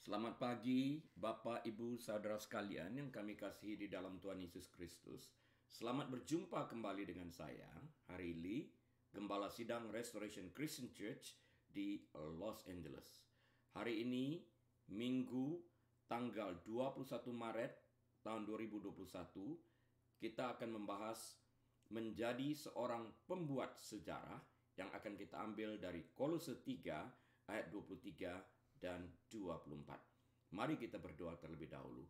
Selamat pagi, Bapak, Ibu, Saudara sekalian yang kami kasihi di dalam Tuhan Yesus Kristus. Selamat berjumpa kembali dengan saya, Hari Lee, Gembala Sidang Restoration Christian Church di Los Angeles. Hari ini, Minggu, tanggal 21 Maret tahun 2021, kita akan membahas menjadi seorang pembuat sejarah yang akan kita ambil dari Kolose 3 ayat 23 dan 24. Mari kita berdoa terlebih dahulu.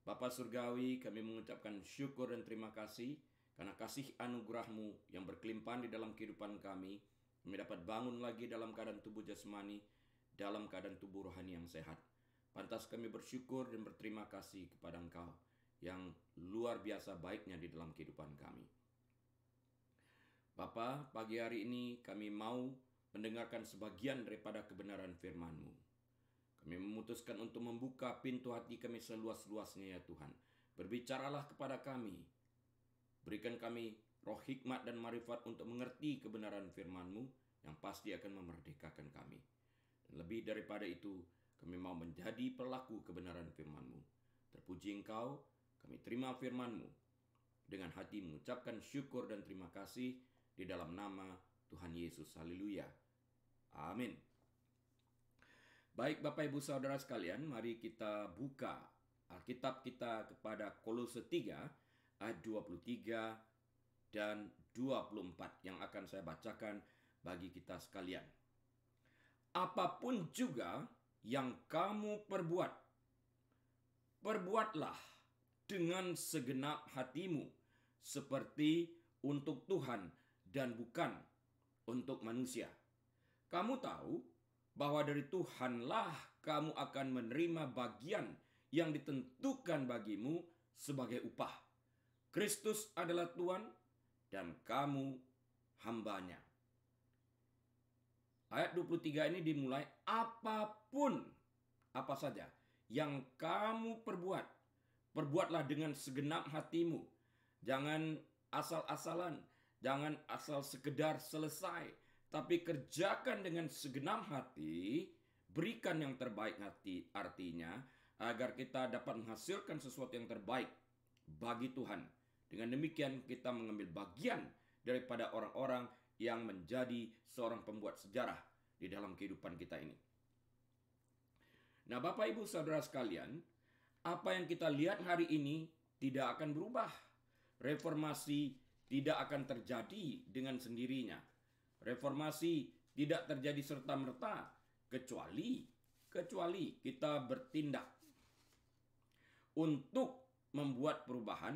Bapa Surgawi, kami mengucapkan syukur dan terima kasih karena kasih anugerah-Mu yang berkelimpahan di dalam kehidupan kami. Kami dapat bangun lagi dalam keadaan tubuh jasmani, dalam keadaan tubuh rohani yang sehat. Pantas kami bersyukur dan berterima kasih kepada Engkau yang luar biasa baiknya di dalam kehidupan kami. Bapa, pagi hari ini kami mau mendengarkan sebagian daripada kebenaran firman-Mu. Kami memutuskan untuk membuka pintu hati kami seluas-luasnya ya Tuhan. Berbicaralah kepada kami. Berikan kami roh hikmat dan marifat untuk mengerti kebenaran firman-Mu yang pasti akan memerdekakan kami. Dan lebih daripada itu, kami mau menjadi pelaku kebenaran firman-Mu. Terpuji Engkau, kami terima firman-Mu. Dengan hati mengucapkan syukur dan terima kasih di dalam nama Tuhan Yesus. Haleluya. Amin. Baik Bapak Ibu Saudara sekalian, mari kita buka Alkitab kita kepada Kolose 3 ayat 23 dan 24 yang akan saya bacakan bagi kita sekalian. Apapun juga yang kamu perbuat, perbuatlah dengan segenap hatimu seperti untuk Tuhan dan bukan untuk manusia. Kamu tahu bahwa dari Tuhanlah kamu akan menerima bagian yang ditentukan bagimu sebagai upah. Kristus adalah Tuhan dan kamu hambanya. Ayat 23 ini dimulai, apapun, apa saja yang kamu perbuat, perbuatlah dengan segenap hatimu. Jangan asal-asalan, jangan asal sekedar selesai, tapi kerjakan dengan segenap hati, berikan yang terbaik hati, artinya agar kita dapat menghasilkan sesuatu yang terbaik bagi Tuhan. Dengan demikian kita mengambil bagian daripada orang-orang yang menjadi seorang pembuat sejarah di dalam kehidupan kita ini. Nah Bapak Ibu Saudara sekalian, apa yang kita lihat hari ini tidak akan berubah. Reformasi tidak akan terjadi dengan sendirinya. Reformasi tidak terjadi serta-merta kecuali kita bertindak untuk membuat perubahan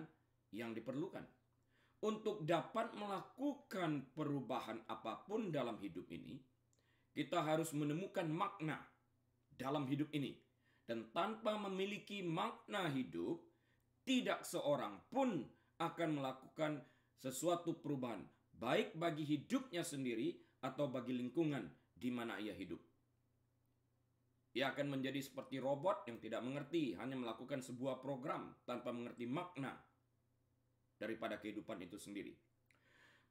yang diperlukan. Untuk dapat melakukan perubahan apapun dalam hidup ini, kita harus menemukan makna dalam hidup ini. Dan tanpa memiliki makna hidup, tidak seorang pun akan melakukan sesuatu perubahan, baik bagi hidupnya sendiri atau bagi lingkungan di mana ia hidup. Ia akan menjadi seperti robot yang tidak mengerti, hanya melakukan sebuah program tanpa mengerti makna daripada kehidupan itu sendiri.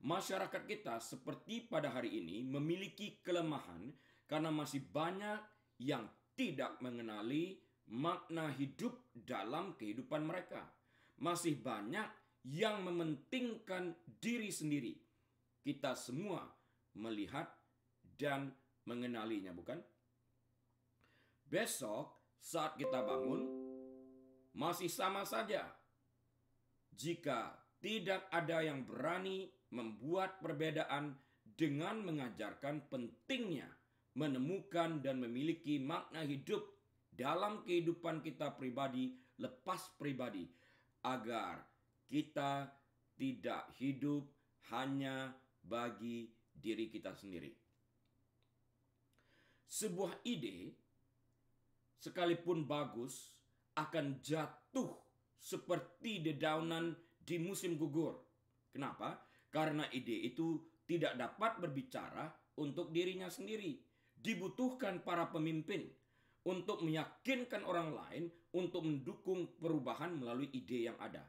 Masyarakat kita seperti pada hari ini memiliki kelemahan karena masih banyak yang tidak mengenali makna hidup dalam kehidupan mereka. Masih banyak yang mementingkan diri sendiri. Kita semua melihat dan mengenalinya, bukan? Besok saat kita bangun, masih sama saja. Jika tidak ada yang berani membuat perbedaan dengan mengajarkan pentingnya menemukan dan memiliki makna hidup dalam kehidupan kita pribadi, lepas pribadi, agar kita tidak hidup hanya bagi diri kita sendiri. Sebuah ide, sekalipun bagus, akan jatuh seperti dedaunan di musim gugur. Kenapa? Karena ide itu tidak dapat berbicara untuk dirinya sendiri. Dibutuhkan para pemimpin untuk meyakinkan orang lain untuk mendukung perubahan melalui ide yang ada.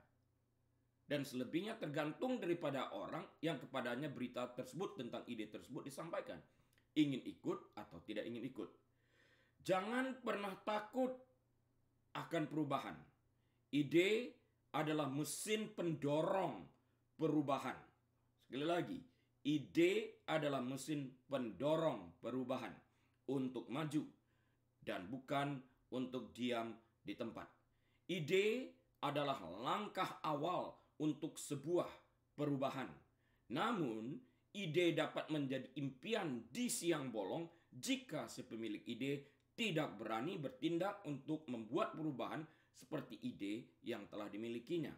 Dan selebihnya tergantung daripada orang yang kepadanya berita tersebut tentang ide tersebut disampaikan. Ingin ikut atau tidak ingin ikut. Jangan pernah takut akan perubahan. Ide adalah mesin pendorong perubahan. Sekali lagi, ide adalah mesin pendorong perubahan untuk maju dan bukan untuk diam di tempat. Ide adalah langkah awal untuk sebuah perubahan. Namun, ide dapat menjadi impian di siang bolong jika si pemilik ide tidak berani bertindak untuk membuat perubahan seperti ide yang telah dimilikinya.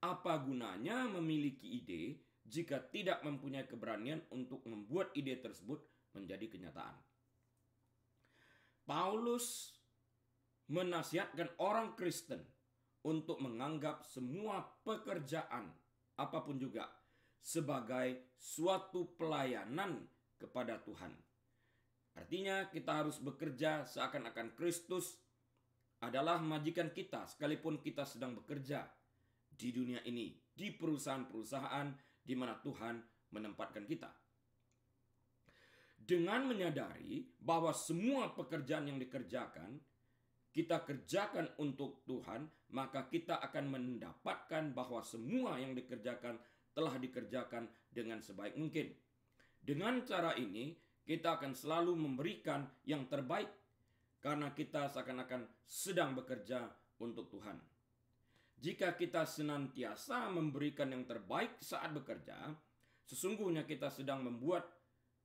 Apa gunanya memiliki ide jika tidak mempunyai keberanian untuk membuat ide tersebut menjadi kenyataan? Paulus menasihatkan orang Kristen untuk menganggap semua pekerjaan apapun juga sebagai suatu pelayanan kepada Tuhan. Artinya kita harus bekerja seakan-akan Kristus adalah majikan kita sekalipun kita sedang bekerja di dunia ini, di perusahaan-perusahaan di mana Tuhan menempatkan kita. Dengan menyadari bahwa semua pekerjaan yang dikerjakan kita kerjakan untuk Tuhan, maka kita akan mendapatkan bahwa semua yang dikerjakan telah dikerjakan dengan sebaik mungkin. Dengan cara ini, kita akan selalu memberikan yang terbaik karena kita seakan-akan sedang bekerja untuk Tuhan. Jika kita senantiasa memberikan yang terbaik saat bekerja, sesungguhnya kita sedang membuat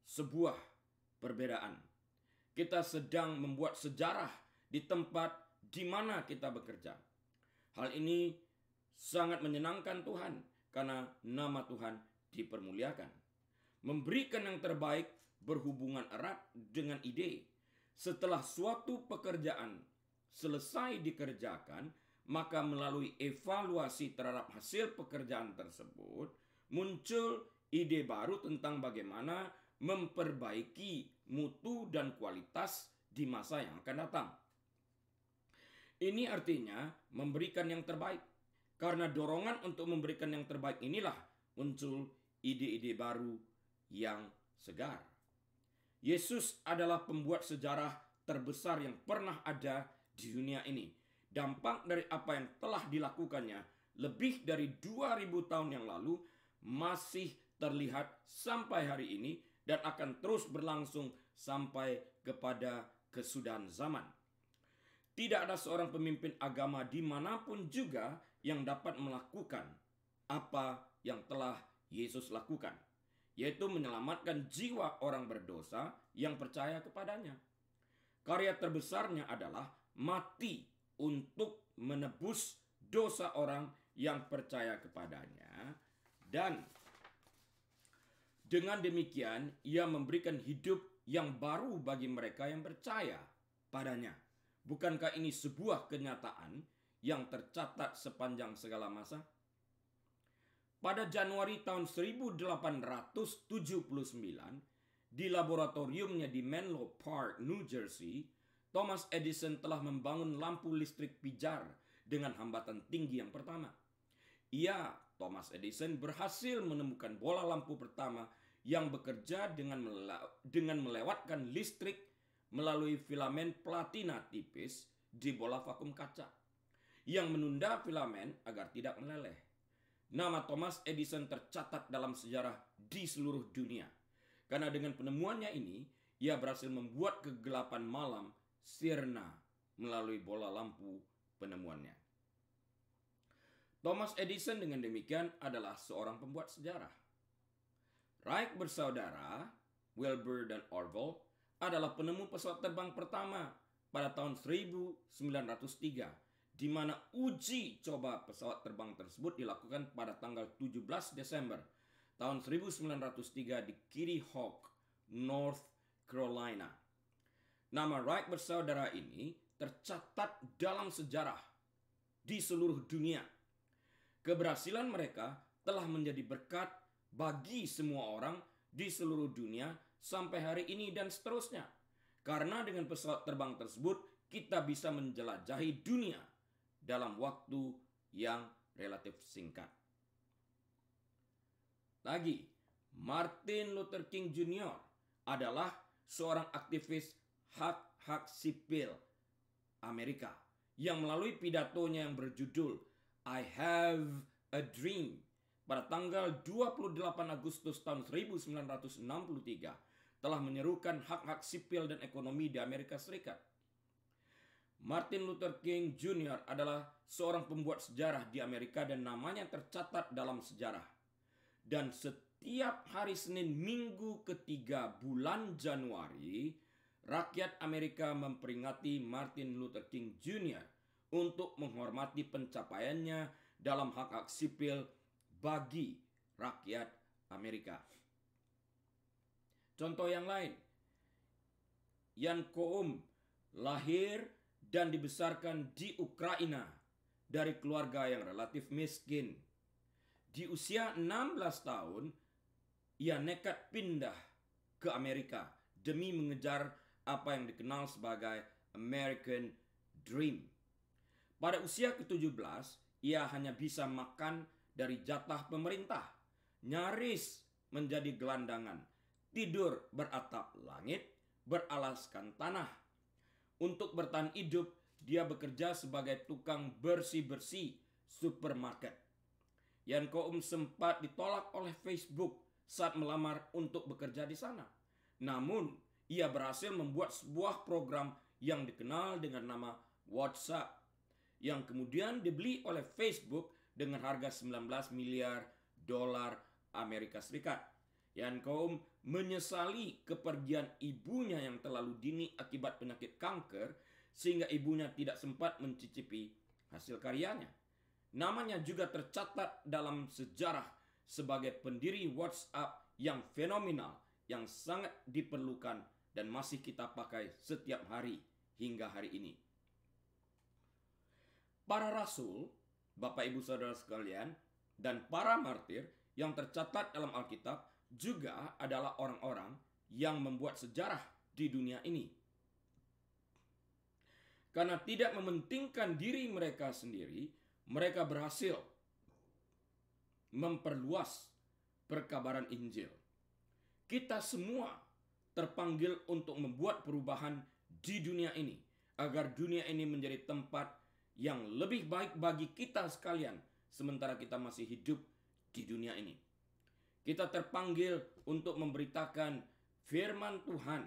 sebuah perbedaan. Kita sedang membuat sejarah di tempat di mana kita bekerja. Hal ini sangat menyenangkan Tuhan karena nama Tuhan dipermuliakan. Memberikan yang terbaik berhubungan erat dengan ide. Setelah suatu pekerjaan selesai dikerjakan, maka melalui evaluasi terhadap hasil pekerjaan tersebut, muncul ide baru tentang bagaimana memperbaiki mutu dan kualitas di masa yang akan datang. Ini artinya memberikan yang terbaik. Karena dorongan untuk memberikan yang terbaik inilah muncul ide-ide baru yang segar. Yesus adalah pembuat sejarah terbesar yang pernah ada di dunia ini. Dampak dari apa yang telah dilakukannya lebih dari 2000 tahun yang lalu masih terlihat sampai hari ini dan akan terus berlangsung sampai kepada kesudahan zaman. Tidak ada seorang pemimpin agama dimanapun juga yang dapat melakukan apa yang telah Yesus lakukan, yaitu menyelamatkan jiwa orang berdosa yang percaya kepadanya. Karya terbesarnya adalah mati untuk menebus dosa orang yang percaya kepadanya, dan dengan demikian ia memberikan hidup yang baru bagi mereka yang percaya padanya. Bukankah ini sebuah kenyataan yang tercatat sepanjang segala masa? Pada Januari tahun 1879, di laboratoriumnya di Menlo Park, New Jersey, Thomas Edison telah membangun lampu listrik pijar dengan hambatan tinggi yang pertama. Thomas Edison berhasil menemukan bola lampu pertama yang bekerja dengan melewatkan listrik melalui filamen platina tipis di bola vakum kaca yang menunda filamen agar tidak meleleh. Nama Thomas Edison tercatat dalam sejarah di seluruh dunia karena dengan penemuannya ini ia berhasil membuat kegelapan malam sirna melalui bola lampu penemuannya. Thomas Edison dengan demikian adalah seorang pembuat sejarah. Wright bersaudara, Wilbur dan Orville, adalah penemu pesawat terbang pertama pada tahun 1903, di mana uji coba pesawat terbang tersebut dilakukan pada tanggal 17 Desember tahun 1903 di Kitty Hawk, North Carolina. Nama Wright bersaudara ini tercatat dalam sejarah di seluruh dunia. Keberhasilan mereka telah menjadi berkat bagi semua orang di seluruh dunia sampai hari ini dan seterusnya. Karena dengan pesawat terbang tersebut kita bisa menjelajahi dunia dalam waktu yang relatif singkat. Lagi, Martin Luther King Jr. adalah seorang aktivis hak hak sipil Amerika yang melalui pidatonya yang berjudul I Have a Dream pada tanggal 28 Agustus tahun 1963 telah menyerukan hak-hak sipil dan ekonomi di Amerika Serikat. Martin Luther King Jr. adalah seorang pembuat sejarah di Amerika dan namanya tercatat dalam sejarah. Dan setiap hari Senin minggu ketiga bulan Januari, rakyat Amerika memperingati Martin Luther King Jr. untuk menghormati pencapaiannya dalam hak-hak sipil bagi rakyat Amerika. Contoh yang lain, Jan Koum lahir dan dibesarkan di Ukraina dari keluarga yang relatif miskin. Di usia 16 tahun, ia nekat pindah ke Amerika demi mengejar apa yang dikenal sebagai American Dream. Pada usia ke-17, ia hanya bisa makan dari jatah pemerintah, nyaris menjadi gelandangan, tidur beratap langit, beralaskan tanah. Untuk bertahan hidup, dia bekerja sebagai tukang bersih-bersih supermarket. Jan Koum sempat ditolak oleh Facebook saat melamar untuk bekerja di sana. Namun, ia berhasil membuat sebuah program yang dikenal dengan nama WhatsApp, yang kemudian dibeli oleh Facebook dengan harga 19 miliar dolar Amerika Serikat. Jan Koum menyesali kepergian ibunya yang terlalu dini akibat penyakit kanker, sehingga ibunya tidak sempat mencicipi hasil karyanya. Namanya juga tercatat dalam sejarah sebagai pendiri WhatsApp yang fenomenal, yang sangat diperlukan dan masih kita pakai setiap hari hingga hari ini. Para rasul, Bapak Ibu Saudara sekalian, dan para martir yang tercatat dalam Alkitab juga adalah orang-orang yang membuat sejarah di dunia ini. Karena tidak mementingkan diri mereka sendiri, mereka berhasil memperluas perkabaran Injil. Kita semua terpanggil untuk membuat perubahan di dunia ini, agar dunia ini menjadi tempat yang lebih baik bagi kita sekalian, sementara kita masih hidup di dunia ini. Kita terpanggil untuk memberitakan firman Tuhan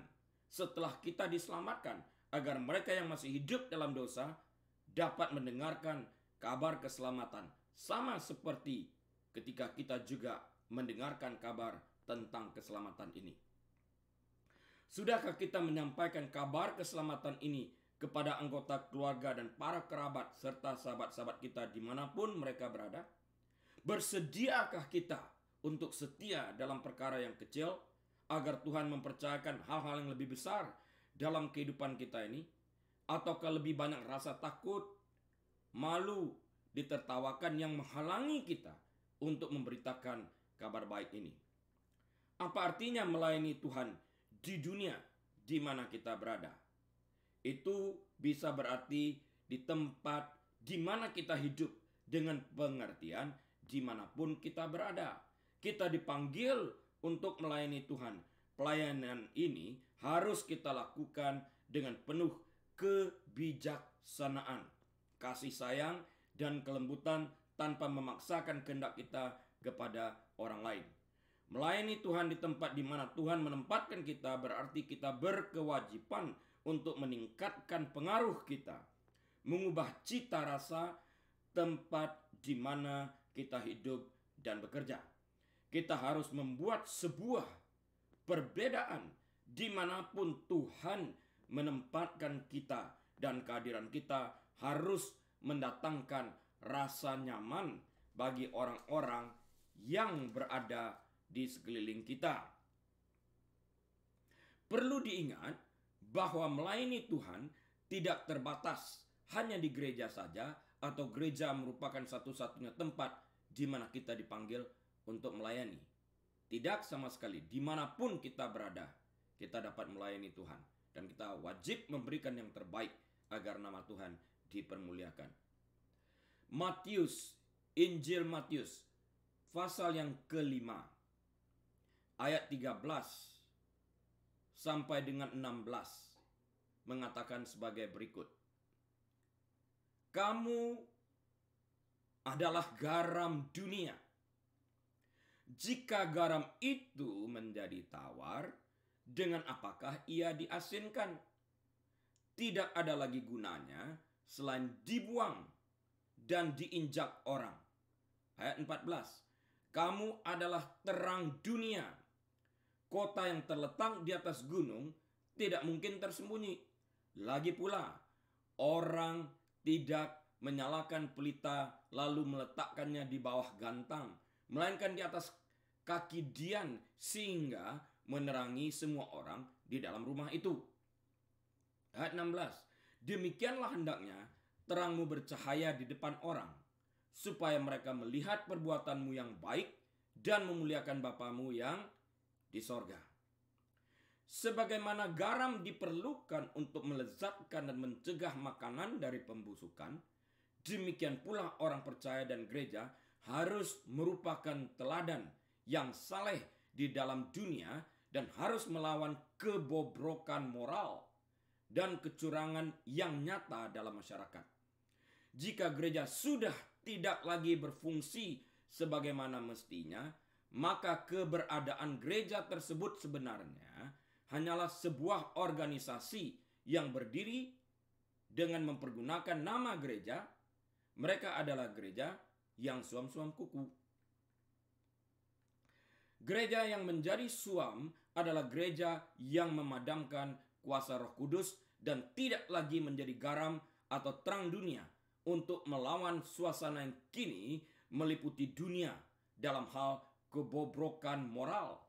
setelah kita diselamatkan, agar mereka yang masih hidup dalam dosa dapat mendengarkan kabar keselamatan, sama seperti ketika kita juga mendengarkan kabar tentang keselamatan ini. Sudahkah kita menyampaikan kabar keselamatan ini kepada anggota keluarga dan para kerabat serta sahabat-sahabat kita dimanapun mereka berada? Bersediakah kita untuk setia dalam perkara yang kecil, agar Tuhan mempercayakan hal-hal yang lebih besar dalam kehidupan kita ini? Ataukah lebih banyak rasa takut, malu, ditertawakan yang menghalangi kita untuk memberitakan kabar baik ini? Apa artinya melayani Tuhan di dunia di mana kita berada? Itu bisa berarti di tempat di mana kita hidup, dengan pengertian dimanapun kita berada. Kita dipanggil untuk melayani Tuhan. Pelayanan ini harus kita lakukan dengan penuh kebijaksanaan, kasih sayang, dan kelembutan tanpa memaksakan kehendak kita kepada orang lain. Melayani Tuhan di tempat di mana Tuhan menempatkan kita berarti kita berkewajiban untuk meningkatkan pengaruh kita, mengubah cita rasa tempat di mana kita hidup dan bekerja. Kita harus membuat sebuah perbedaan dimanapun Tuhan menempatkan kita, dan kehadiran kita harus mendatangkan rasa nyaman bagi orang-orang yang berada di sekeliling kita. Perlu diingat bahwa melayani Tuhan tidak terbatas hanya di gereja saja, atau gereja merupakan satu-satunya tempat di mana kita dipanggil untuk melayani. Tidak sama sekali. Dimanapun kita berada, kita dapat melayani Tuhan. Dan kita wajib memberikan yang terbaik agar nama Tuhan dipermuliakan. Matius, Injil Matius, pasal yang ke-5, ayat 13 sampai dengan 16, mengatakan sebagai berikut. Kamu adalah garam dunia. Jika garam itu menjadi tawar, dengan apakah ia diasinkan? Tidak ada lagi gunanya selain dibuang dan diinjak orang. Ayat 14. Kamu adalah terang dunia. Kota yang terletak di atas gunung tidak mungkin tersembunyi. Lagi pula, orang tidak menyalakan pelita lalu meletakkannya di bawah gantang, melainkan di atas kaki dian sehingga menerangi semua orang di dalam rumah itu. Ayat 16. Demikianlah hendaknya terangmu bercahaya di depan orang, supaya mereka melihat perbuatanmu yang baik dan memuliakan Bapamu yang di sorga. Sebagaimana garam diperlukan untuk melezatkan dan mencegah makanan dari pembusukan, demikian pula orang percaya dan gereja harus merupakan teladan yang saleh di dalam dunia dan harus melawan kebobrokan moral dan kecurangan yang nyata dalam masyarakat. Jika gereja sudah tidak lagi berfungsi sebagaimana mestinya, maka keberadaan gereja tersebut sebenarnya hanyalah sebuah organisasi yang berdiri dengan mempergunakan nama gereja. Mereka adalah gereja yang suam-suam kuku. Gereja yang menjadi suam adalah gereja yang memadamkan kuasa Roh Kudus dan tidak lagi menjadi garam atau terang dunia untuk melawan suasana yang kini meliputi dunia dalam hal kebobrokan moral.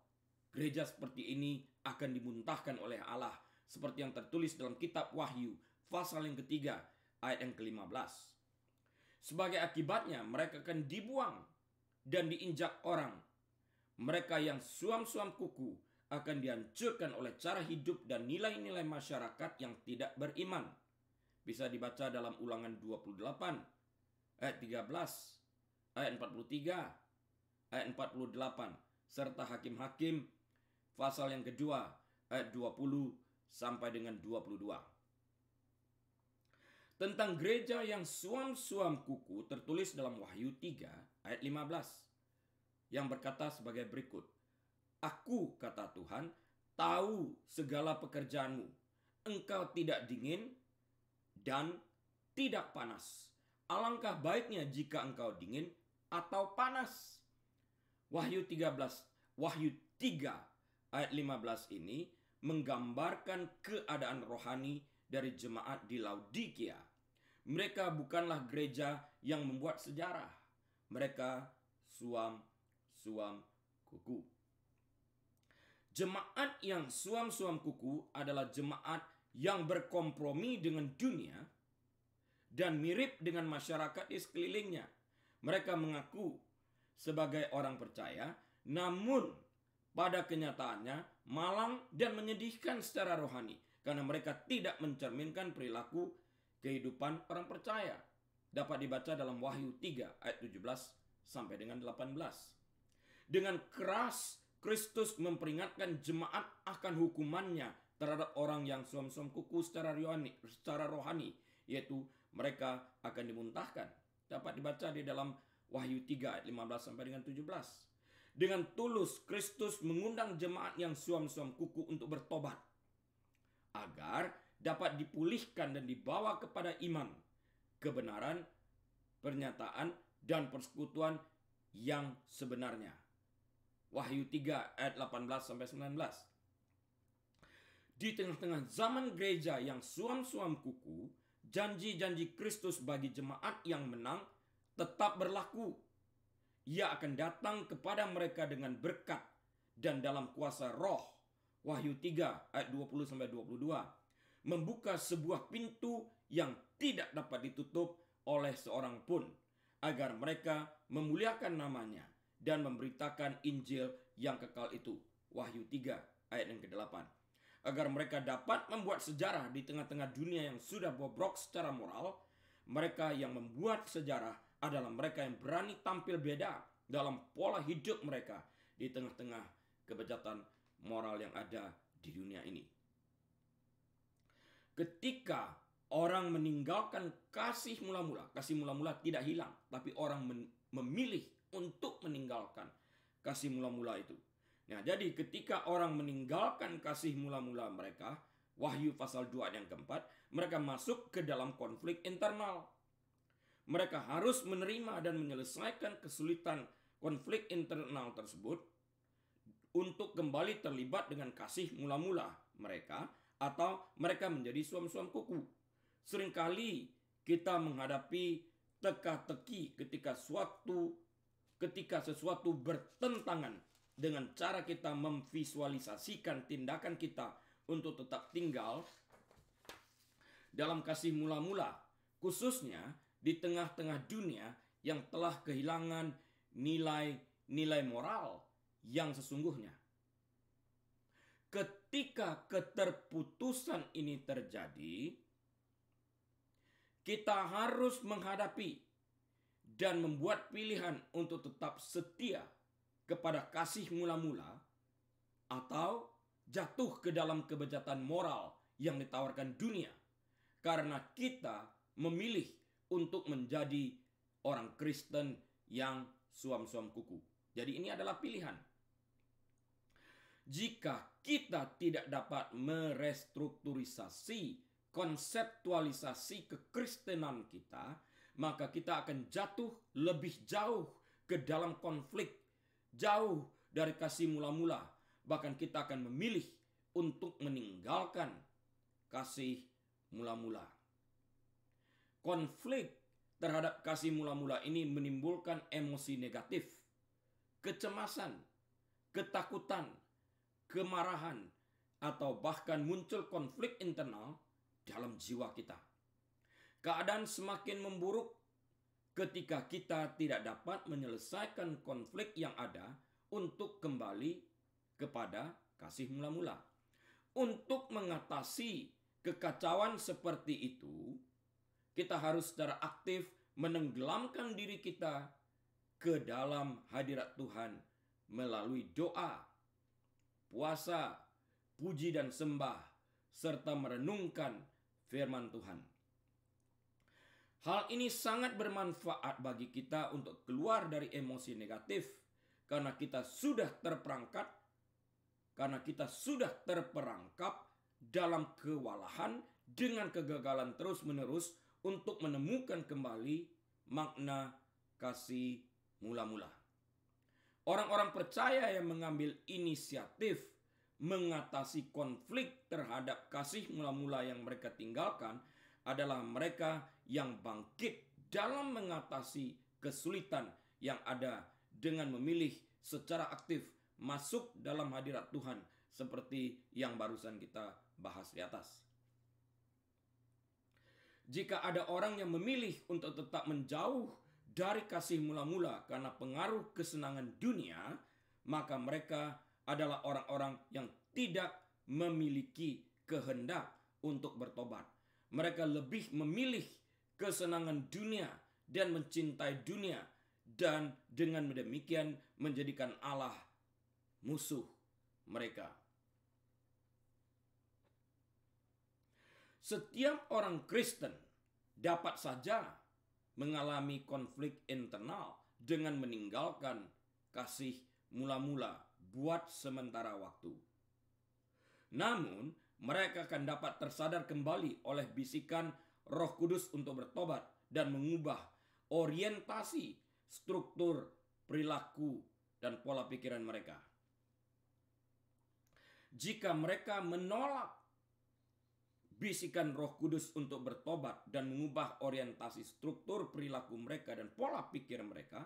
Gereja seperti ini akan dimuntahkan oleh Allah seperti yang tertulis dalam kitab Wahyu pasal yang ketiga ayat yang ke-15. Sebagai akibatnya mereka akan dibuang dan diinjak orang. Mereka yang suam-suam kuku akan dihancurkan oleh cara hidup dan nilai-nilai masyarakat yang tidak beriman. Bisa dibaca dalam Ulangan 28 ayat 13, ayat 43, ayat 48, serta Hakim-Hakim pasal yang kedua ayat 20 sampai dengan 22. Tentang gereja yang suam-suam kuku tertulis dalam Wahyu 3 ayat 15 yang berkata sebagai berikut. Aku, kata Tuhan, tahu segala pekerjaanmu. Engkau tidak dingin dan tidak panas. Alangkah baiknya jika engkau dingin atau panas. Wahyu 3 ayat 15 ini menggambarkan keadaan rohani dari jemaat di Laodikia. Mereka bukanlah gereja yang membuat sejarah. Mereka suam-suam kuku. Jemaat yang suam-suam kuku adalah jemaat yang berkompromi dengan dunia dan mirip dengan masyarakat di sekelilingnya. Mereka mengaku sebagai orang percaya, namun pada kenyataannya malang dan menyedihkan secara rohani karena mereka tidak mencerminkan perilaku kehidupan orang percaya. Dapat dibaca dalam Wahyu 3 ayat 17 sampai dengan 18. Dengan keras Kristus memperingatkan jemaat akan hukumannya terhadap orang yang suam-suam kuku secara rohani, yaitu mereka akan dimuntahkan. Dapat dibaca di dalam Wahyu 3 ayat 15 sampai dengan 17. Dengan tulus Kristus mengundang jemaat yang suam-suam kuku untuk bertobat agar dapat dipulihkan dan dibawa kepada iman, kebenaran, pernyataan, dan persekutuan yang sebenarnya. Wahyu 3 ayat 18 sampai 19. Di tengah-tengah zaman gereja yang suam-suam kuku, janji-janji Kristus bagi jemaat yang menang tetap berlaku. Ia akan datang kepada mereka dengan berkat dan dalam kuasa Roh. Wahyu 3 ayat 20 sampai 22. Membuka sebuah pintu yang tidak dapat ditutup oleh seorang pun, agar mereka memuliakan namanya dan memberitakan Injil yang kekal itu. Wahyu 3 ayat yang ke-8. Agar mereka dapat membuat sejarah di tengah-tengah dunia yang sudah bobrok secara moral. Mereka yang membuat sejarah adalah mereka yang berani tampil beda dalam pola hidup mereka di tengah-tengah kebejatan moral yang ada di dunia ini. Ketika orang meninggalkan kasih mula-mula tidak hilang, tapi orang memilih untuk meninggalkan kasih mula-mula itu. Nah, jadi ketika orang meninggalkan kasih mula-mula mereka, Wahyu pasal 2 yang keempat, mereka masuk ke dalam konflik internal. Mereka harus menerima dan menyelesaikan kesulitan konflik internal tersebut untuk kembali terlibat dengan kasih mula-mula mereka, atau mereka menjadi suam-suam kuku. Seringkali kita menghadapi teka-teki ketika sesuatu bertentangan dengan cara kita memvisualisasikan tindakan kita untuk tetap tinggal dalam kasih mula-mula, khususnya di tengah-tengah dunia yang telah kehilangan nilai-nilai moral yang sesungguhnya. Ketika keterputusan ini terjadi, kita harus menghadapi dan membuat pilihan untuk tetap setia kepada kasih mula-mula atau jatuh ke dalam kebejatan moral yang ditawarkan dunia, karena kita memilih untuk menjadi orang Kristen yang suam-suam kuku. Jadi ini adalah pilihan. Jika kita tidak dapat merestrukturisasi konseptualisasi kekristenan kita, maka kita akan jatuh lebih jauh ke dalam konflik, jauh dari kasih mula-mula. Bahkan kita akan memilih untuk meninggalkan kasih mula-mula. Konflik terhadap kasih mula-mula ini menimbulkan emosi negatif, kecemasan, ketakutan, kemarahan, atau bahkan muncul konflik internal dalam jiwa kita. Keadaan semakin memburuk ketika kita tidak dapat menyelesaikan konflik yang ada untuk kembali kepada kasih mula-mula. Untuk mengatasi kekacauan seperti itu, kita harus secara aktif menenggelamkan diri kita ke dalam hadirat Tuhan melalui doa, puasa, puji dan sembah, serta merenungkan firman Tuhan. Hal ini sangat bermanfaat bagi kita untuk keluar dari emosi negatif, karena kita sudah terperangkap dalam kewalahan dengan kegagalan terus-menerus untuk menemukan kembali makna kasih mula-mula. Orang-orang percaya yang mengambil inisiatif mengatasi konflik terhadap kasih mula-mula yang mereka tinggalkan adalah mereka yang bangkit dalam mengatasi kesulitan yang ada dengan memilih secara aktif masuk dalam hadirat Tuhan seperti yang barusan kita bahas di atas. Jika ada orang yang memilih untuk tetap menjauh dari kasih mula-mula karena pengaruh kesenangan dunia, maka mereka adalah orang-orang yang tidak memiliki kehendak untuk bertobat. Mereka lebih memilih kesenangan dunia dan mencintai dunia, dan dengan demikian menjadikan Allah musuh mereka. Setiap orang Kristen dapat saja mengalami konflik internal dengan meninggalkan kasih mula-mula buat sementara waktu. Namun, mereka akan dapat tersadar kembali oleh bisikan Roh Kudus untuk bertobat dan mengubah orientasi, struktur, perilaku, dan pola pikiran mereka. Jika mereka menolak bisikan Roh Kudus untuk bertobat dan mengubah orientasi, struktur, perilaku mereka, dan pola pikir mereka,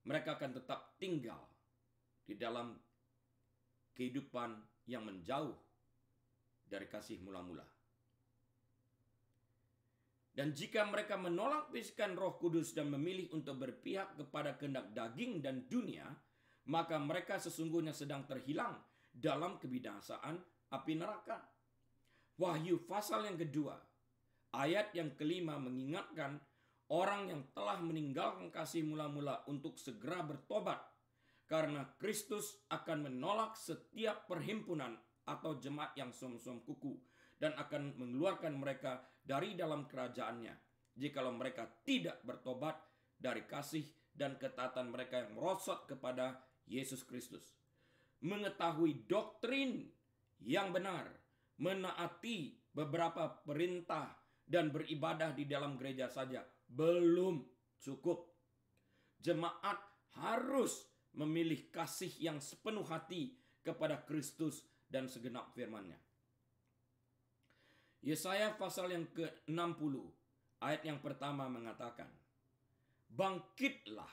mereka akan tetap tinggal di dalam kehidupan yang menjauh dari kasih mula-mula. Dan jika mereka menolak bisikan Roh Kudus dan memilih untuk berpihak kepada kehendak daging dan dunia, maka mereka sesungguhnya sedang terhilang dalam kebinasaan api neraka. Wahyu pasal yang kedua, ayat yang kelima mengingatkan orang yang telah meninggalkan kasih mula-mula untuk segera bertobat, karena Kristus akan menolak setiap perhimpunan atau jemaat yang suam-suam kuku dan akan mengeluarkan mereka dari dalam kerajaannya, jikalau mereka tidak bertobat dari kasih dan ketaatan mereka yang merosot kepada Yesus Kristus. Mengetahui doktrin yang benar, menaati beberapa perintah, dan beribadah di dalam gereja saja belum cukup. Jemaat harus memilih kasih yang sepenuh hati kepada Kristus dan segenap firman-Nya. Yesaya pasal yang ke-60 ayat yang pertama mengatakan, "Bangkitlah,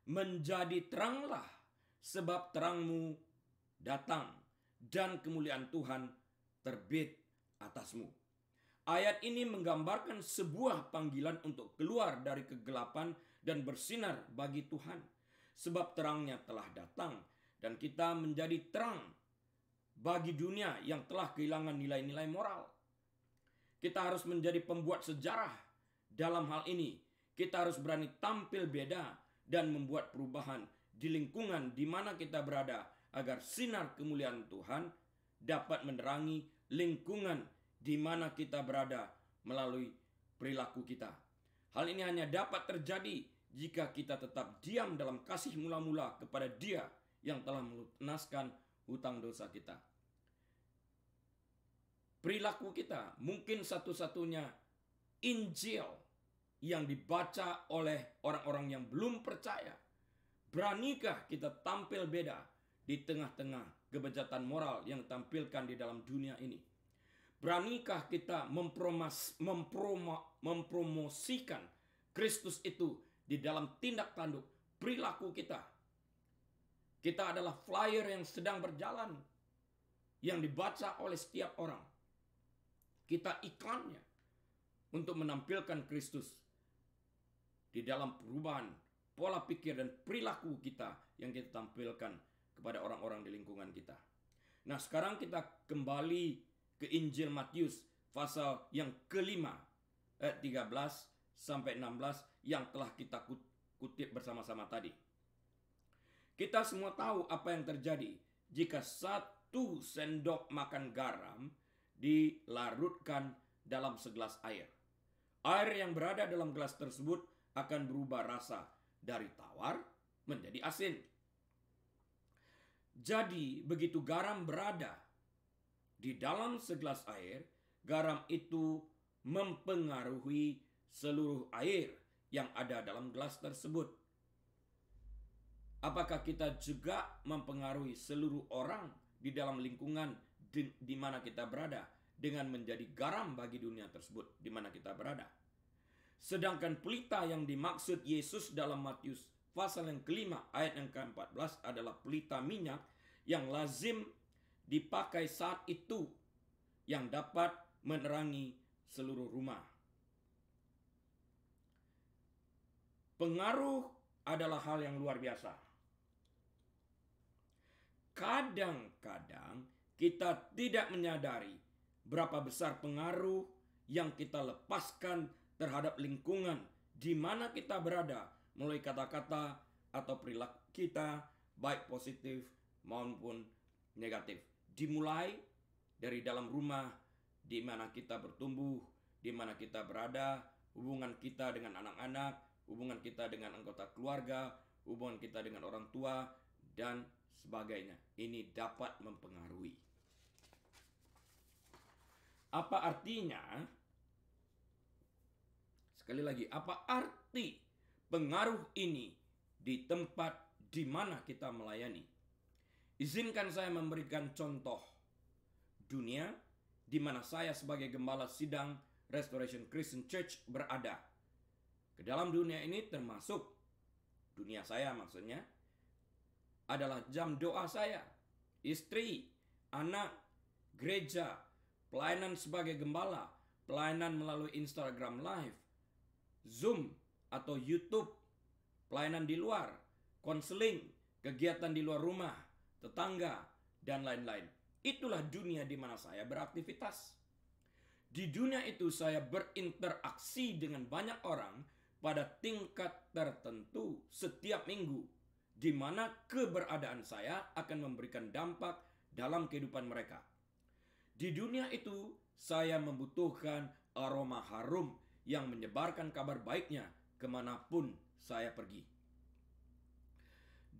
menjadi teranglah, sebab terangmu datang dan kemuliaan Tuhan terbit atasmu." Ayat ini menggambarkan sebuah panggilan untuk keluar dari kegelapan dan bersinar bagi Tuhan. Sebab terangnya telah datang dan kita menjadi terang bagi dunia yang telah kehilangan nilai-nilai moral. Kita harus menjadi pembuat sejarah dalam hal ini. Kita harus berani tampil beda dan membuat perubahan di lingkungan di mana kita berada, agar sinar kemuliaan Tuhan dapat menerangi lingkungan di mana kita berada melalui perilaku kita. Hal ini hanya dapat terjadi jika kita tetap diam dalam kasih mula-mula kepada Dia yang telah melunaskan hutang dosa kita. Perilaku kita mungkin satu-satunya Injil yang dibaca oleh orang-orang yang belum percaya. Beranikah kita tampil beda di tengah-tengah kebejatan moral yang ditampilkan di dalam dunia ini? Beranikah kita mempromosikan Kristus itu di dalam tindak tanduk perilaku kita? Kita adalah flyer yang sedang berjalan, yang dibaca oleh setiap orang. Kita iklannya untuk menampilkan Kristus di dalam perubahan pola pikir dan perilaku kita yang kita tampilkan kepada orang-orang di lingkungan kita. Nah, sekarang kita kembali ke Injil Matius pasal yang ke-5 ayat 13 sampai 16 yang telah kita kutip bersama-sama tadi. Kita semua tahu apa yang terjadi jika 1 sendok makan garam dilarutkan dalam segelas air. Air yang berada dalam gelas tersebut akan berubah rasa dari tawar menjadi asin. Jadi begitu garam berada di dalam segelas air, garam itu mempengaruhi seluruh air yang ada dalam gelas tersebut. Apakah kita juga mempengaruhi seluruh orang di dalam lingkungan di mana kita berada dengan menjadi garam bagi dunia tersebut di mana kita berada? Sedangkan pelita yang dimaksud Yesus dalam Matius pasal yang ke-5 ayat yang ke-14 adalah pelita minyak yang lazim dipakai saat itu, yang dapat menerangi seluruh rumah. Pengaruh adalah hal yang luar biasa. Kadang-kadang kita tidak menyadari berapa besar pengaruh yang kita lepaskan terhadap lingkungan di mana kita berada melalui kata-kata atau perilaku kita, baik positif maupun negatif. Dimulai dari dalam rumah di mana kita bertumbuh, di mana kita berada, hubungan kita dengan anak-anak, hubungan kita dengan anggota keluarga, hubungan kita dengan orang tua, dan sebagainya. Ini dapat mempengaruhi. Apa artinya? Sekali lagi, apa arti pengaruh ini di tempat di mana kita melayani? Izinkan saya memberikan contoh dunia di mana saya sebagai gembala sidang Restoration Christian Church berada. Ke dalam dunia ini termasuk dunia saya maksudnya adalah jam doa saya, istri, anak, gereja, pelayanan sebagai gembala, pelayanan melalui Instagram Live, Zoom atau YouTube, pelayanan di luar, konseling, kegiatan di luar rumah, tetangga, dan lain-lain. Itulah dunia di mana saya beraktivitas. Di dunia itu saya berinteraksi dengan banyak orang pada tingkat tertentu setiap minggu, di mana keberadaan saya akan memberikan dampak dalam kehidupan mereka. Di dunia itu, saya membutuhkan aroma harum yang menyebarkan kabar baiknya kemanapun saya pergi.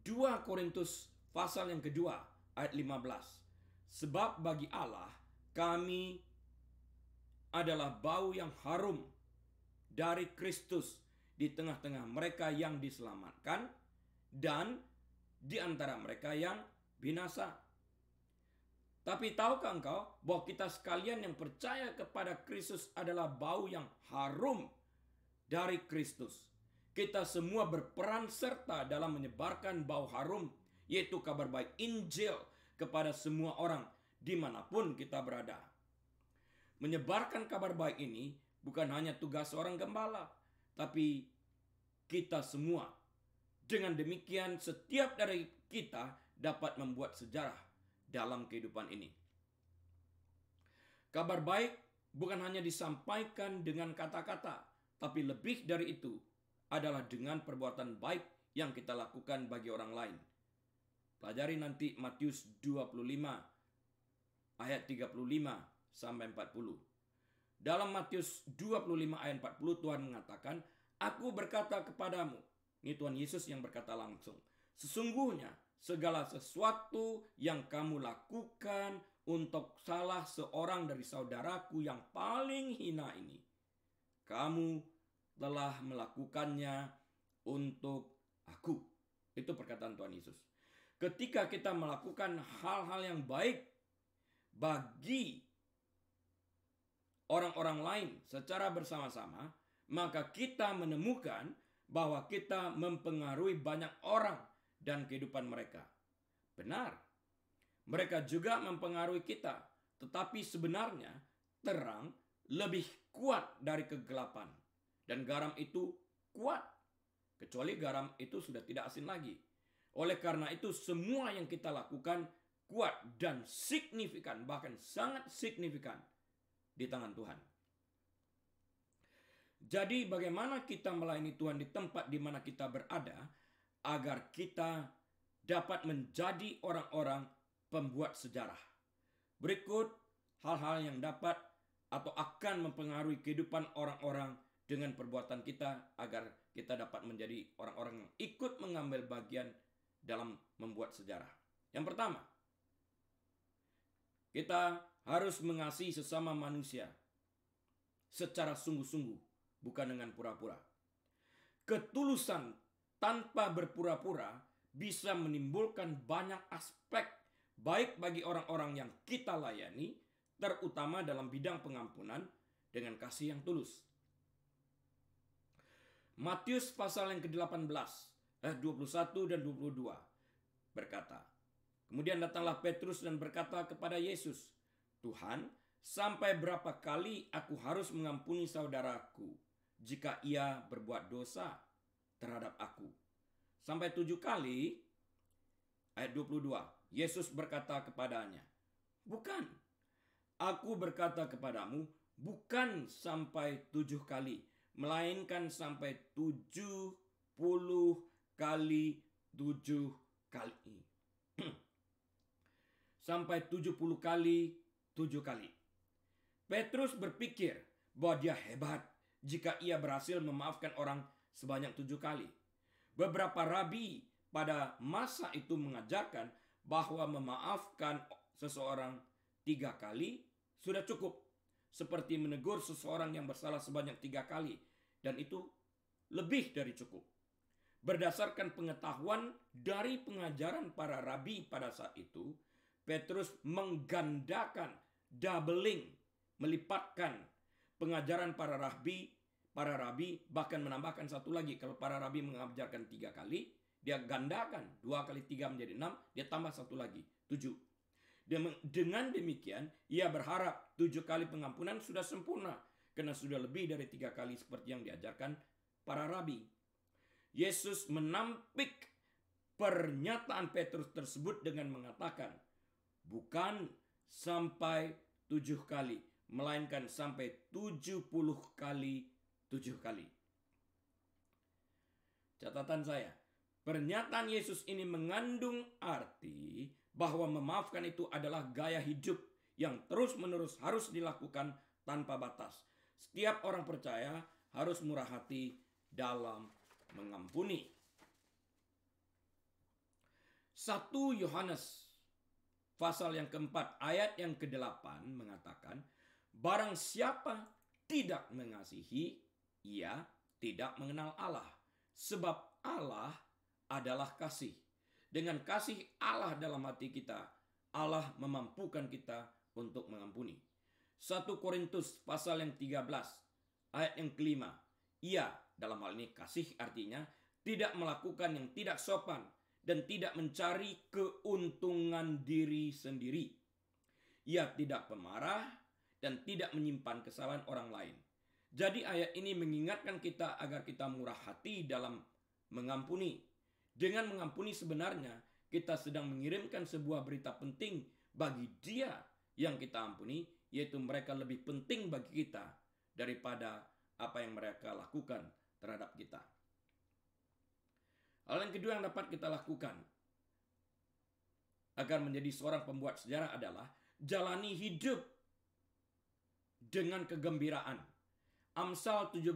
2 Korintus pasal yang kedua ayat 15. Sebab bagi Allah kami adalah bau yang harum dari Kristus di tengah-tengah mereka yang diselamatkan dan di antara mereka yang binasa. Tapi tahukah engkau bahwa kita sekalian yang percaya kepada Kristus adalah bau yang harum dari Kristus? Kita semua berperan serta dalam menyebarkan bau harum, yaitu kabar baik Injil kepada semua orang dimanapun kita berada. Menyebarkan kabar baik ini bukan hanya tugas seorang gembala, tapi kita semua. Dengan demikian setiap dari kita dapat membuat sejarah dalam kehidupan ini. Kabar baik bukan hanya disampaikan dengan kata-kata, tapi lebih dari itu adalah dengan perbuatan baik yang kita lakukan bagi orang lain. Pelajari nanti Matius 25 ayat 35 sampai 40. Dalam Matius 25 ayat 40 Tuhan mengatakan, "Aku berkata kepadamu," ini Tuhan Yesus yang berkata langsung, "sesungguhnya segala sesuatu yang kamu lakukan untuk salah seorang dari saudaraku yang paling hina ini, kamu telah melakukannya untuk aku." Itu perkataan Tuhan Yesus. Ketika kita melakukan hal-hal yang baik bagi orang-orang lain secara bersama-sama, maka kita menemukan bahwa kita mempengaruhi banyak orang dan kehidupan mereka. Benar, mereka juga mempengaruhi kita, tetapi sebenarnya terang lebih kuat dari kegelapan. Dan garam itu kuat, kecuali garam itu sudah tidak asin lagi. Oleh karena itu semua yang kita lakukan kuat dan signifikan, bahkan sangat signifikan di tangan Tuhan. Jadi bagaimana kita melayani Tuhan di tempat di mana kita berada agar kita dapat menjadi orang-orang pembuat sejarah. Berikut hal-hal yang dapat atau akan mempengaruhi kehidupan orang-orang dengan perbuatan kita agar kita dapat menjadi orang-orang yang ikut mengambil bagian dalam membuat sejarah. Yang pertama, kita harus mengasihi sesama manusia secara sungguh-sungguh, bukan dengan pura-pura. Ketulusan tanpa berpura-pura bisa menimbulkan banyak aspek baik bagi orang-orang yang kita layani, terutama dalam bidang pengampunan dengan kasih yang tulus. Matius pasal yang ke-18 ayat 21 dan 22 berkata, kemudian datanglah Petrus dan berkata kepada Yesus, "Tuhan, sampai berapa kali aku harus mengampuni saudaraku jika ia berbuat dosa terhadap aku? Sampai 7 kali?" Ayat 22, Yesus berkata kepadanya, "Bukan, aku berkata kepadamu, bukan sampai 7 kali, melainkan sampai 70 kali 7 kali." Sampai 70 kali 7 kali. Petrus berpikir bahwa dia hebat jika ia berhasil memaafkan orang sebanyak 7 kali. Beberapa rabi pada masa itu mengajarkan bahwa memaafkan seseorang 3 kali sudah cukup. Seperti menegur seseorang yang bersalah sebanyak 3 kali. Dan itu lebih dari cukup. Berdasarkan pengetahuan dari pengajaran para rabi pada saat itu, Petrus menggandakan, doubling, melipatkan pengajaran para rabi, bahkan menambahkan satu lagi. Kalau para rabi mengajarkan 3 kali, dia gandakan 2 kali 3 menjadi 6, dia tambah satu lagi 7. Dengan demikian, ia berharap 7 kali pengampunan sudah sempurna, karena sudah lebih dari 3 kali seperti yang diajarkan para rabi. Yesus menampik pernyataan Petrus tersebut dengan mengatakan, bukan sampai 7 kali, melainkan sampai 70 kali 7 kali. Catatan saya, pernyataan Yesus ini mengandung arti bahwa memaafkan itu adalah gaya hidup yang terus-menerus harus dilakukan tanpa batas. Setiap orang percaya harus murah hati dalam mengampuni. 1 Yohanes pasal yang keempat ayat yang ke-8 mengatakan, barang siapa tidak mengasihi, ia tidak mengenal Allah. Sebab Allah adalah kasih. Dengan kasih Allah dalam hati kita, Allah memampukan kita untuk mengampuni. 1 Korintus pasal yang 13 ayat yang ke-5. Ia, dalam hal ini kasih artinya, tidak melakukan yang tidak sopan dan tidak mencari keuntungan diri sendiri. Ia tidak pemarah dan tidak menyimpan kesalahan orang lain. Jadi ayat ini mengingatkan kita agar kita murah hati dalam mengampuni. Dengan mengampuni sebenarnya kita sedang mengirimkan sebuah berita penting bagi dia yang kita ampuni, yaitu mereka lebih penting bagi kita daripada apa yang mereka lakukan terhadap kita. Hal yang kedua yang dapat kita lakukan agar menjadi seorang pembuat sejarah adalah jalani hidup dengan kegembiraan. Amsal 17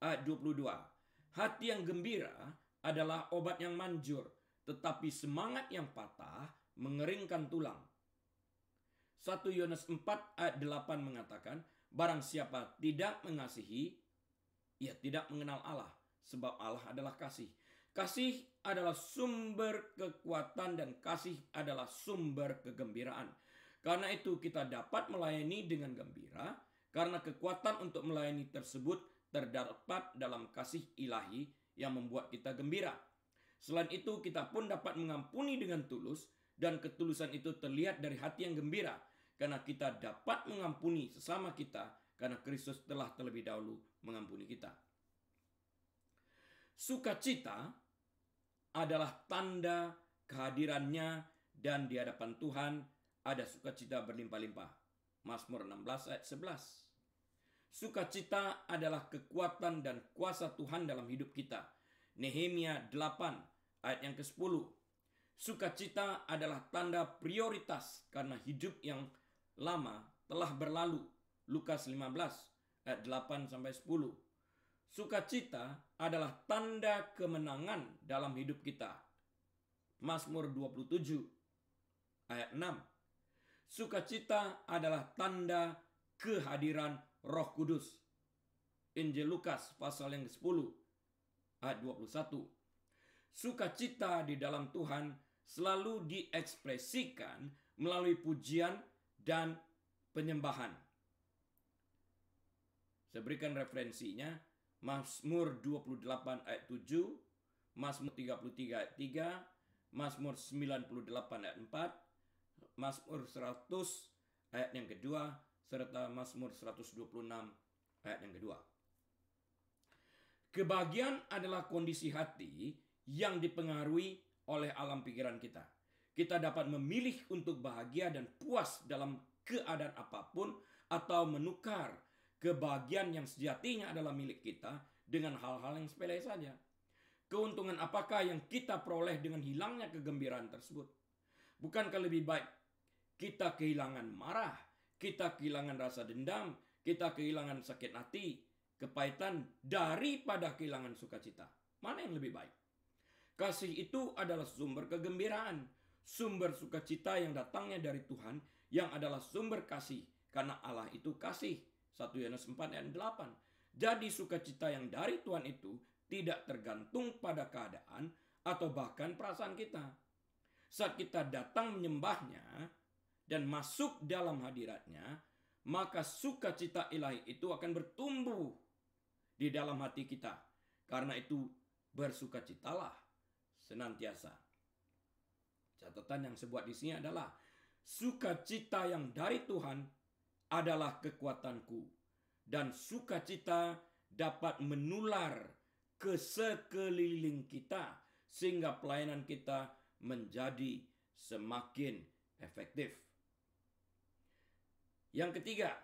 ayat 22. Hati yang gembira adalah obat yang manjur, tetapi semangat yang patah mengeringkan tulang. 1 Yohanes 4 ayat 8 mengatakan, barang siapa tidak mengasihi, ia tidak mengenal Allah, sebab Allah adalah kasih. Kasih adalah sumber kekuatan dan kasih adalah sumber kegembiraan. Karena itu kita dapat melayani dengan gembira, karena kekuatan untuk melayani tersebut terdapat dalam kasih ilahi yang membuat kita gembira. Selain itu, kita pun dapat mengampuni dengan tulus, dan ketulusan itu terlihat dari hati yang gembira, karena kita dapat mengampuni sesama kita, karena Kristus telah terlebih dahulu mengampuni kita. Sukacita adalah tanda kehadirannya, dan di hadapan Tuhan ada sukacita berlimpah-limpah. Mazmur 16 ayat 11. Sukacita adalah kekuatan dan kuasa Tuhan dalam hidup kita. Nehemia 8 ayat yang ke-10. Sukacita adalah tanda prioritas karena hidup yang lama telah berlalu. Lukas 15 ayat 8 sampai 10. Sukacita adalah tanda kemenangan dalam hidup kita. Mazmur 27 ayat 6. Sukacita adalah tanda kehadiran Roh Kudus. Injil Lukas pasal yang ke-10 ayat 21. Sukacita di dalam Tuhan selalu diekspresikan melalui pujian dan penyembahan. Saya berikan referensinya. Mazmur 28 ayat 7, Mazmur 33 ayat 3, Mazmur 98 ayat 4, Mazmur 100 ayat yang kedua, serta Mazmur 126 ayat yang kedua. Kebahagiaan adalah kondisi hati yang dipengaruhi oleh alam pikiran kita. Kita dapat memilih untuk bahagia dan puas dalam keadaan apapun, atau menukar kebahagiaan yang sejatinya adalah milik kita dengan hal-hal yang sepele saja. Keuntungan apakah yang kita peroleh dengan hilangnya kegembiraan tersebut? Bukankah lebih baik kita kehilangan marah, kita kehilangan rasa dendam, kita kehilangan sakit hati, kepahitan, daripada kehilangan sukacita? Mana yang lebih baik? Kasih itu adalah sumber kegembiraan, sumber sukacita yang datangnya dari Tuhan, yang adalah sumber kasih, karena Allah itu kasih. 1 Yohanes 4 ayat 8. Jadi sukacita yang dari Tuhan itu tidak tergantung pada keadaan atau bahkan perasaan kita. Saat kita datang menyembahnya dan masuk dalam hadiratnya, maka sukacita ilahi itu akan bertumbuh di dalam hati kita. Karena itu bersukacitalah senantiasa. Catatan yang saya buat di sini adalah sukacita yang dari Tuhan adalah kekuatanku, dan sukacita dapat menular ke sekeliling kita sehingga pelayanan kita menjadi semakin efektif. Yang ketiga,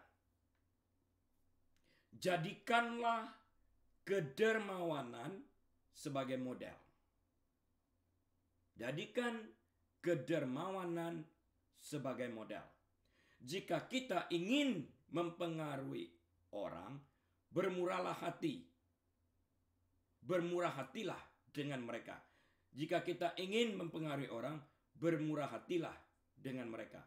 jadikanlah kedermawanan sebagai model. Jadikan kedermawanan sebagai model. jika kita ingin mempengaruhi orang, bermurahlah hati. Bermurah hatilah dengan mereka. Jika kita ingin mempengaruhi orang, bermurah hatilah dengan mereka.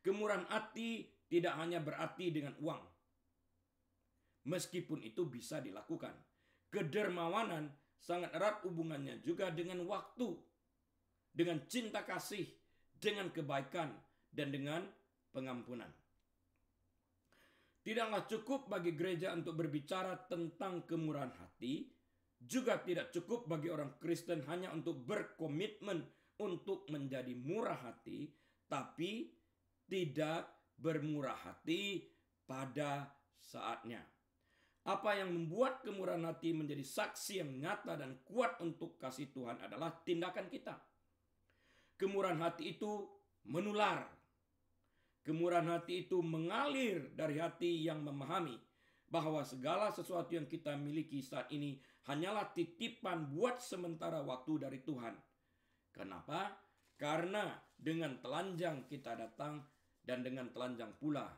Kemurahan hati tidak hanya berarti dengan uang. Meskipun itu bisa dilakukan. Kedermawanan sangat erat hubungannya juga dengan waktu, dengan cinta kasih, dengan kebaikan, dan dengan pengampunan. Tidaklah cukup bagi gereja untuk berbicara tentang kemurahan hati, juga tidak cukup bagi orang Kristen hanya untuk berkomitmen untuk menjadi murah hati, tapi tidak bermurah hati pada saatnya. Apa yang membuat kemurahan hati menjadi saksi yang nyata dan kuat untuk kasih Tuhan adalah tindakan kita. Kemurahan hati itu menular. Kemurahan hati itu mengalir dari hati yang memahami bahwa segala sesuatu yang kita miliki saat ini hanyalah titipan buat sementara waktu dari Tuhan. Kenapa? Karena dengan telanjang kita datang dan dengan telanjang pula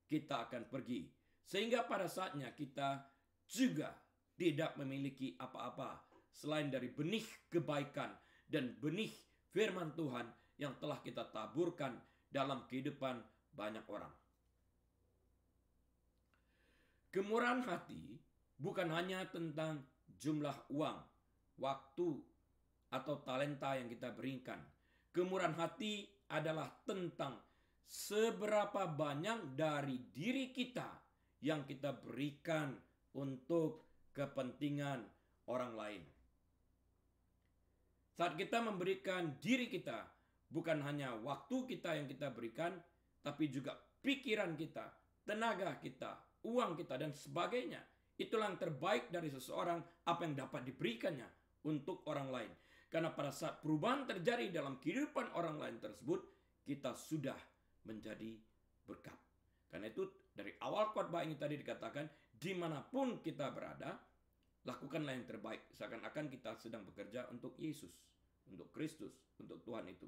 kita akan pergi. Sehingga pada saatnya kita juga tidak memiliki apa-apa selain dari benih kebaikan dan benih firman Tuhan yang telah kita taburkan dalam kehidupan banyak orang. Kemurahan hati bukan hanya tentang jumlah uang, waktu, atau talenta yang kita berikan. Kemurahan hati adalah tentang seberapa banyak dari diri kita yang kita berikan untuk kepentingan orang lain. Saat kita memberikan diri kita, bukan hanya waktu kita yang kita berikan, tapi juga pikiran kita, tenaga kita, uang kita, dan sebagainya. Itulah yang terbaik dari seseorang, apa yang dapat diberikannya untuk orang lain. Karena pada saat perubahan terjadi dalam kehidupan orang lain tersebut, kita sudah menjadi berkat. Karena itu dari awal khotbah ini tadi dikatakan, dimanapun kita berada, lakukanlah yang terbaik. Seakan-akan kita sedang bekerja untuk Yesus, untuk Kristus, untuk Tuhan itu.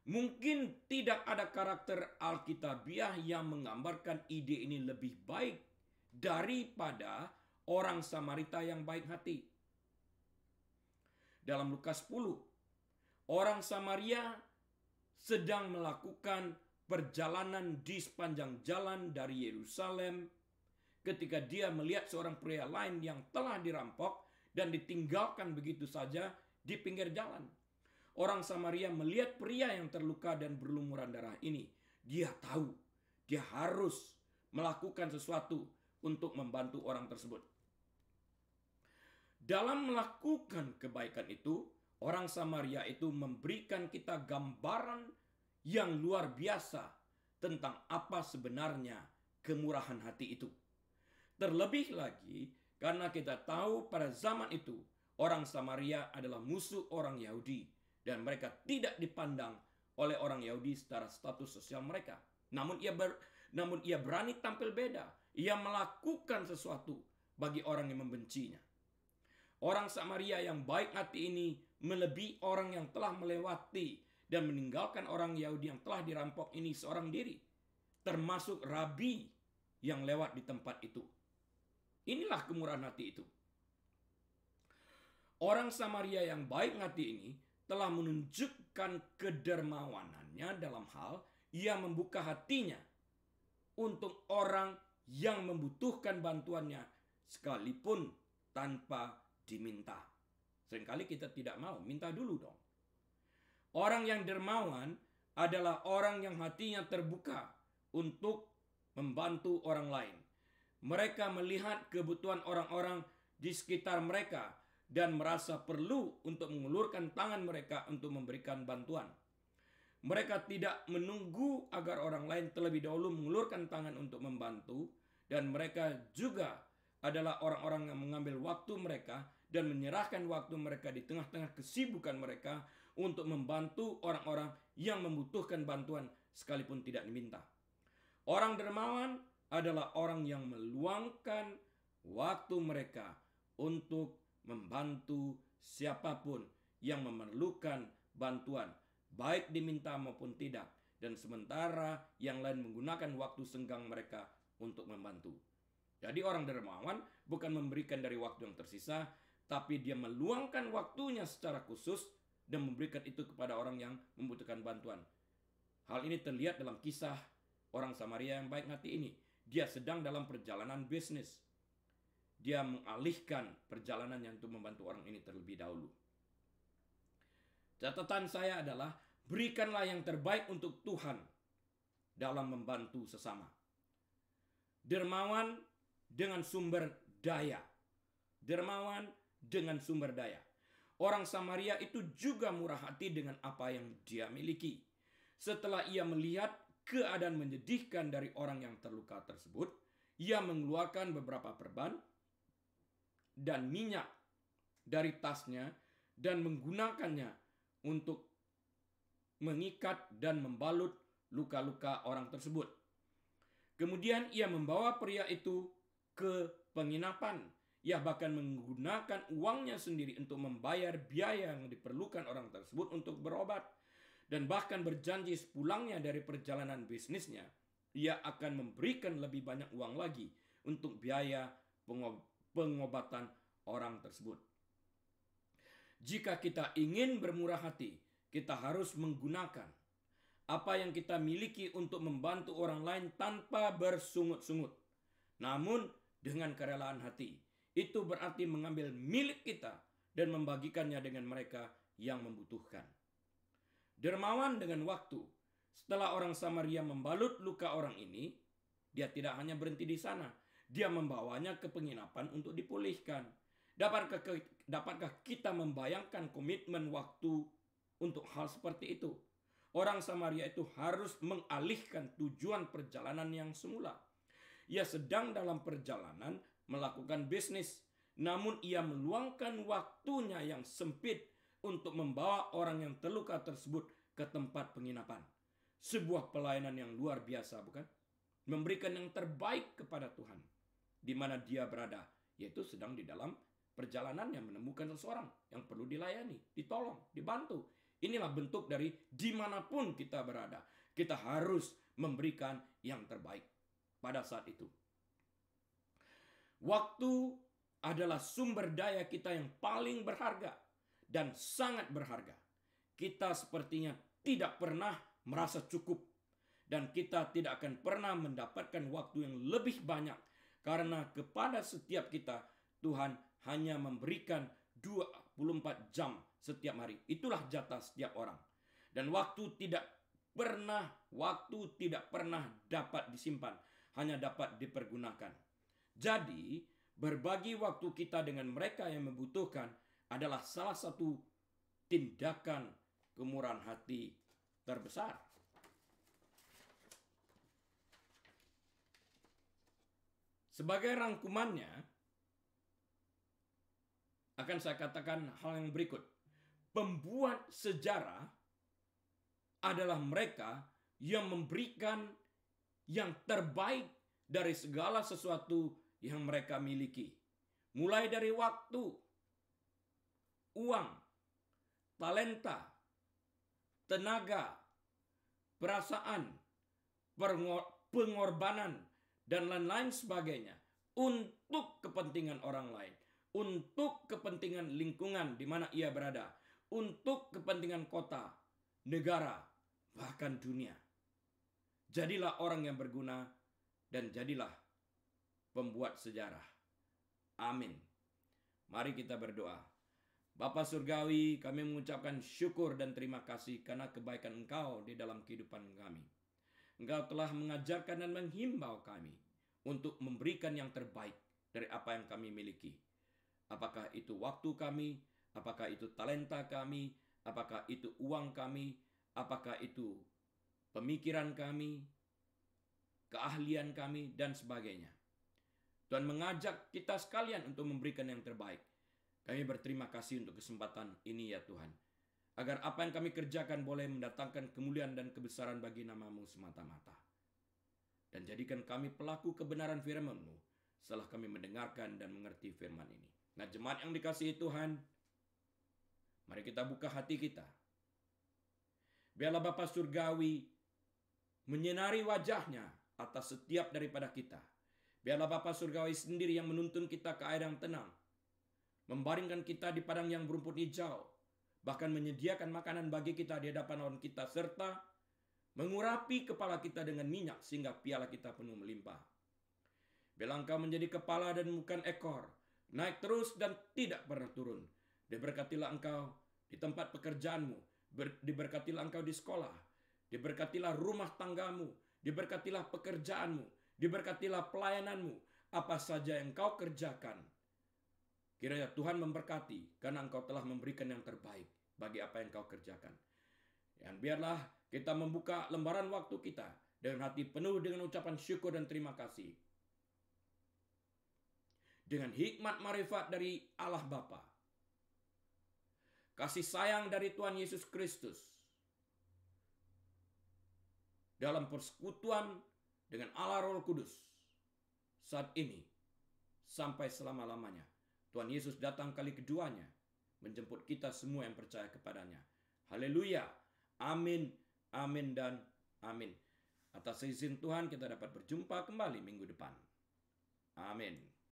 Mungkin tidak ada karakter Alkitabiah yang menggambarkan ide ini lebih baik daripada orang Samaria yang baik hati. Dalam Lukas 10, orang Samaria sedang melakukan perjalanan di sepanjang jalan dari Yerusalem ketika dia melihat seorang pria lain yang telah dirampok dan ditinggalkan begitu saja di pinggir jalan. Orang Samaria melihat pria yang terluka dan berlumuran darah ini. Dia tahu dia harus melakukan sesuatu untuk membantu orang tersebut. Dalam melakukan kebaikan itu, orang Samaria itu memberikan kita gambaran yang luar biasa tentang apa sebenarnya kemurahan hati itu. Terlebih lagi karena kita tahu pada zaman itu orang Samaria adalah musuh orang Yahudi. Dan mereka tidak dipandang oleh orang Yahudi secara status sosial mereka. Namun ia berani tampil beda. Ia melakukan sesuatu bagi orang yang membencinya. Orang Samaria yang baik hati ini melebihi orang yang telah melewati dan meninggalkan orang Yahudi yang telah dirampok ini seorang diri. Termasuk rabi yang lewat di tempat itu. Inilah kemurahan hati itu. Orang Samaria yang baik hati ini telah menunjukkan kedermawanannya dalam hal ia membuka hatinya untuk orang yang membutuhkan bantuannya sekalipun tanpa diminta. Seringkali kita tidak mau, minta dulu dong. Orang yang dermawan adalah orang yang hatinya terbuka untuk membantu orang lain. Mereka melihat kebutuhan orang-orang di sekitar mereka dan merasa perlu untuk mengulurkan tangan mereka untuk memberikan bantuan. Mereka tidak menunggu agar orang lain terlebih dahulu mengulurkan tangan untuk membantu, dan mereka juga adalah orang-orang yang mengambil waktu mereka dan menyerahkan waktu mereka di tengah-tengah kesibukan mereka untuk membantu orang-orang yang membutuhkan bantuan sekalipun tidak diminta. Orang dermawan adalah orang yang meluangkan waktu mereka untuk membantu siapapun yang memerlukan bantuan, baik diminta maupun tidak. dan sementara yang lain menggunakan waktu senggang mereka untuk membantu. Jadi orang dermawan bukan memberikan dari waktu yang tersisa, tapi dia meluangkan waktunya secara khusus dan memberikan itu kepada orang yang membutuhkan bantuan. Hal ini terlihat dalam kisah orang Samaria yang baik hati ini. Dia sedang dalam perjalanan bisnis. Dia mengalihkan perjalanannya untuk membantu orang ini terlebih dahulu. Catatan saya adalah berikanlah yang terbaik untuk Tuhan dalam membantu sesama. Dermawan dengan sumber daya. Dermawan dengan sumber daya. Orang Samaria itu juga murah hati dengan apa yang dia miliki. Setelah ia melihat keadaan menyedihkan dari orang yang terluka tersebut, ia mengeluarkan beberapa perban dan minyak dari tasnya dan menggunakannya untuk mengikat dan membalut luka-luka orang tersebut. Kemudian ia membawa pria itu ke penginapan. Ia bahkan menggunakan uangnya sendiri untuk membayar biaya yang diperlukan orang tersebut untuk berobat. Dan bahkan berjanji sepulangnya dari perjalanan bisnisnya, ia akan memberikan lebih banyak uang lagi untuk biaya pengobatan orang tersebut. Jika kita ingin bermurah hati, kita harus menggunakan apa yang kita miliki untuk membantu orang lain tanpa bersungut-sungut. Namun dengan kerelaan hati. Itu berarti mengambil milik kita dan membagikannya dengan mereka yang membutuhkan. Dermawan dengan waktu. Setelah orang Samaria membalut luka orang ini, dia tidak hanya berhenti di sana. Dia membawanya ke penginapan untuk dipulihkan. Dapatkah kita membayangkan komitmen waktu untuk hal seperti itu? Orang Samaria itu harus mengalihkan tujuan perjalanan yang semula. Ia sedang dalam perjalanan melakukan bisnis, namun ia meluangkan waktunya yang sempit untuk membawa orang yang terluka tersebut ke tempat penginapan. Sebuah pelayanan yang luar biasa, bukan? Memberikan yang terbaik kepada Tuhan di mana dia berada, yaitu sedang di dalam perjalanannya menemukan seseorang yang perlu dilayani, ditolong, dibantu. Inilah bentuk dari dimanapun kita berada, kita harus memberikan yang terbaik pada saat itu. Waktu adalah sumber daya kita yang paling berharga dan sangat berharga. Kita sepertinya tidak pernah merasa cukup dan kita tidak akan pernah mendapatkan waktu yang lebih banyak karena kepada setiap kita Tuhan hanya memberikan 24 jam setiap hari. Itulah jatah setiap orang. Dan waktu tidak pernah dapat disimpan, hanya dapat dipergunakan. Jadi, berbagi waktu kita dengan mereka yang membutuhkan adalah salah satu tindakan kemurahan hati terbesar. Sebagai rangkumannya, akan saya katakan hal yang berikut. Pembuat sejarah adalah mereka yang memberikan yang terbaik dari segala sesuatu yang mereka miliki. Mulai dari waktu, uang, talenta, tenaga, perasaan, pengorbanan, dan lain-lain sebagainya untuk kepentingan orang lain, untuk kepentingan lingkungan di mana ia berada, untuk kepentingan kota, negara, bahkan dunia. Jadilah orang yang berguna dan jadilah pembuat sejarah. Amin. Mari kita berdoa. Bapa Surgawi, kami mengucapkan syukur dan terima kasih karena kebaikan Engkau di dalam kehidupan kami. Engkau telah mengajarkan dan menghimbau kami untuk memberikan yang terbaik dari apa yang kami miliki. Apakah itu waktu kami, apakah itu talenta kami, apakah itu uang kami, apakah itu pemikiran kami, keahlian kami, dan sebagainya. Tuhan mengajak kita sekalian untuk memberikan yang terbaik. Kami berterima kasih untuk kesempatan ini ya Tuhan. Agar apa yang kami kerjakan boleh mendatangkan kemuliaan dan kebesaran bagi nama-Mu semata-mata. Dan jadikan kami pelaku kebenaran firman-Mu setelah kami mendengarkan dan mengerti firman ini. Nah, jemaat yang dikasihi Tuhan, mari kita buka hati kita. Biarlah Bapa Surgawi menyinari wajahnya atas setiap daripada kita. Biarlah Bapa Surgawi sendiri yang menuntun kita ke air yang tenang, membaringkan kita di padang yang berumput hijau, bahkan menyediakan makanan bagi kita di hadapan lawan kita, serta mengurapi kepala kita dengan minyak sehingga piala kita penuh melimpah. Biarlah Engkau menjadi kepala dan bukan ekor, naik terus dan tidak pernah turun. Diberkatilah Engkau di tempat pekerjaanmu, diberkatilah Engkau di sekolah, diberkatilah rumah tanggamu, diberkatilah pekerjaanmu, diberkatilah pelayananmu, apa saja yang Engkau kerjakan. Kiranya Tuhan memberkati karena Engkau telah memberikan yang terbaik bagi apa yang Engkau kerjakan. Dan biarlah kita membuka lembaran waktu kita dengan hati penuh dengan ucapan syukur dan terima kasih. Dengan hikmat marifat dari Allah Bapa, kasih sayang dari Tuhan Yesus Kristus, dalam persekutuan dengan Allah Roh Kudus, saat ini sampai selama-lamanya. Tuhan Yesus datang kali keduanya, menjemput kita semua yang percaya kepadanya. Haleluya. Amin, amin, dan amin. Atas izin Tuhan kita dapat berjumpa kembali minggu depan. Amin.